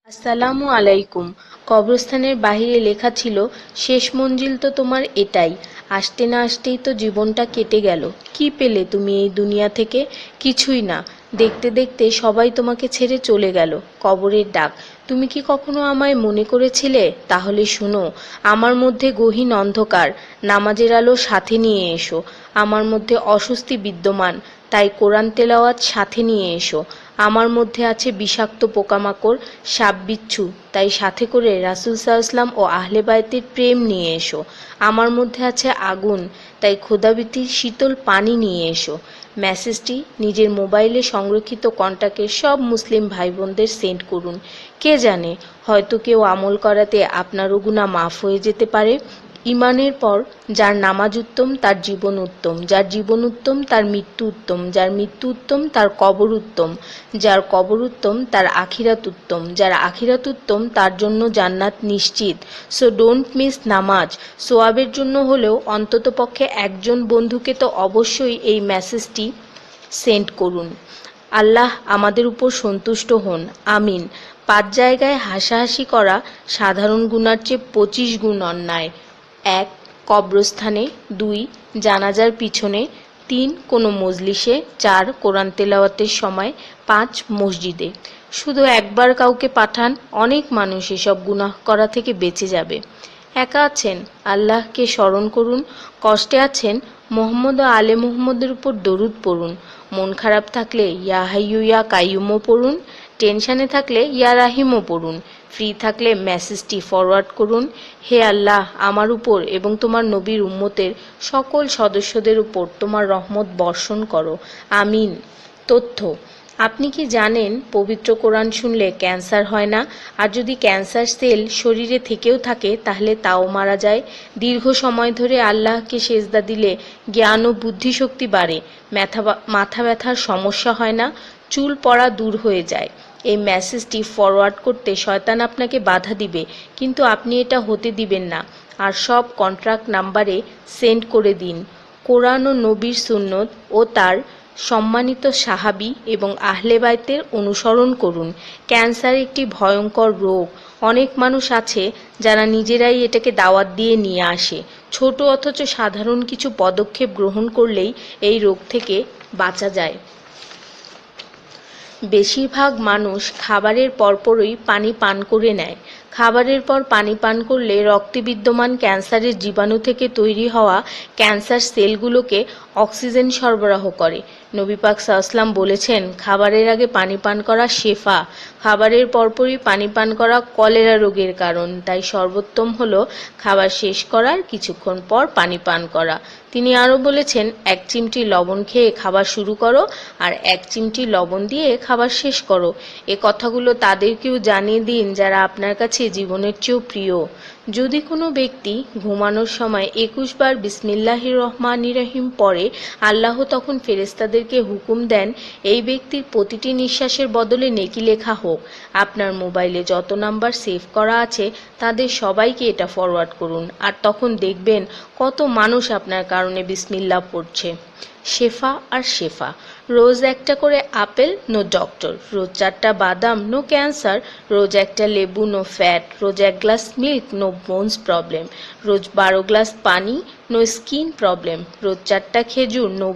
আসসালামু আলাইকুম। কবরস্থানের বাহিরে লেখা ছিল, শেষ মঞ্জিল তো তোমার এটাই। আসতে না আসতেই তো জীবনটা কেটে গেল। কি পেলে তুমি এই দুনিয়া থেকে? কিছুই না। দেখতে দেখতে সবাই তোমাকে ছেড়ে চলে গেল। কবরের ডাক। তুমি কি কখনো আমায় মনে করেছিলে? তাহলে শুনো, আমার মধ্যে গহীন অন্ধকার, নামাজের আলো সাথে নিয়ে এসো। আমার মধ্যে অস্বস্তি বিদ্যমান, তাই কোরআন তেলাওয়াত সাথে নিয়ে এসো। আমার মধ্যে আছে বিষাক্ত পোকামাকড়, সাপ বিচ্ছু, তাই সাথে করে রাসূল সাল্লাল্লাহু ও আহলে বায়তের প্রেম নিয়ে এসো। আমার মধ্যে আছে আগুন, তাই খোদাভীতির শীতল পানি নিয়ে এসো। মেসেজটি নিজের মোবাইলে সংরক্ষিত কন্টাক্টের সব মুসলিম ভাই বোনদের সেন্ড করুন। কে জানে, হয়তো কেউ আমল করাতে আপনারও গুনাহ মাফ হয়ে যেতে পারে। ঈমানের পর যার নামাজ উত্তম তার জীবন উত্তম, যার জীবন উত্তম তার মৃত্যু উত্তম, যার মৃত্যু উত্তম তার কবর উত্তম, যার কবর উত্তম তার আখিরাত উত্তম, যার আখিরাত উত্তম তার জন্য জান্নাত নিশ্চিত। সো ডোন্ট মিস নামাজ। সোয়াবের জন্য হলেও অন্ততপক্ষে একজন বন্ধুকে তো অবশ্যই এই মেসেজটি সেন্ড করুন। আল্লাহ আমাদের উপর সন্তুষ্ট হন, আমিন। 5 জায়গায় হাসাহাসি করা সাধারণ গুনার চেয়ে 25 গুণ অন্যায়। 1. কবরস্থানে, 2. জানাজার পিছনে, 3. কোনো মজলিসে, 4. কোরআন তেলাওয়াতের সময়, 5. মসজিদে। শুধু একবার কাউকে পাঠান, অনেক মানুষ এসব গুনাহ করা থেকে বেঁচে যাবে। একা আছেন, আল্লাহকে স্মরণ করুন। কষ্টে আছেন, মুহাম্মদ ও আলে মুহাম্মদের উপর দরুদ পড়ুন। মন খারাপ থাকলে ইয়া হাইয়ু ইয়া কাইয়ুমও পড়ুন। টেনশনে থাকলে ইয়া রাহিমও পড়ুন। ফ্রি থাকলে মেসেজটি ফরওয়ার্ড করুন। হে আল্লাহ, আমার উপর এবং তোমার নবীর উম্মতের সকল সদস্যদের উপর তোমার রহমত বর্ষণ করো, আমিন। তথ্য: আপনি কি জানেন পবিত্র কোরআন শুনলে ক্যান্সার হয় না? আর যদি ক্যান্সার সেল শরীরে থেকেও থাকে তাহলে তাও মারা যায়। দীর্ঘ সময় ধরে আল্লাহকে সেজদা দিলে জ্ঞান ও বুদ্ধিশক্তি বাড়ে। মাথা ব্যথার সমস্যা হয় না, চুল পড়া দূর হয়ে যায়। এই মেসেজটি ফরওয়ার্ড করতে শয়তান আপনাকে বাধা দিবে, কিন্তু আপনি এটা হতে দিবেন না। আর সব কন্ট্রাক্ট নাম্বারে সেন্ড করে দিন। কোরআন ও নবীর সুন্নত ও তার সম্মানিত সাহাবী এবং আহলে বাইতের অনুসরণ করুন। ক্যান্সার একটি ভয়ঙ্কর রোগ। অনেক মানুষ আছে যারা নিজেরাই এটাকে দাওয়াত দিয়ে নিয়ে আসে। ছোট অথচ সাধারণ কিছু পদক্ষেপ গ্রহণ করলেই এই রোগ থেকে বাঁচা যায়। বেশিরভাগ মানুষ খাবারের পরপরই পানি পান করে নেয়। খাবারের পর পানি পান করলে রক্তে বিদ্যমান ক্যান্সারের জীবাণু থেকে তৈরি হওয়া ক্যান্সার সেলগুলোকে অক্সিজেন সরবরাহ করে। নবী পাক সাল্লাল্লাহু বলেছেন, খাবারের আগে পানি পান করা শেফা। খাবারের পরপরই পানি পান করা কলেরা রোগের কারণ, তাই সর্বোত্তম হলো খাবার শেষ করার কিছুক্ষণ পর পানি পান করা। তিনি আরও বলেছেন, 1 চিমটি লবণ খেয়ে খাবার শুরু করো আর 1 চিমটি লবণ দিয়ে খাবার শেষ করো। এ কথাগুলো তাদেরকেও জানিয়ে দিন যারা আপনার কাছে জীবনের চেয়েও প্রিয়। যদি কোনো ব্যক্তি ঘুমানোর সময় 21 বার বিসমিল্লাহির রহমানির রহিম পড়ে, আল্লাহ তখন ফেরেশতাদেরকে হুকুম দেন এই ব্যক্তির প্রতিটি নিঃশ্বাসের বদলে নেকি লেখা হোক। আপনার মোবাইলে যত নাম্বার সেভ করা আছে তাদের সবাইকে এটা ফরওয়ার্ড করুন, আর তখন দেখবেন কত মানুষ আপনার কারণে বিসমিল্লাহ পড়ছে। শেফা আর শেফা। রোজ একটা করে আপেল, নো ডক্টর। রোজ 4টা বাদাম, নো ক্যান্সার। রোজ একটা লেবু, নো ফ্যাট। রোজ 1 glass milk, no bones problem. রোজ 12 গ্লাস পানি, নো স্কিন প্রবলেম। রোজ 4টা খেজুর, নো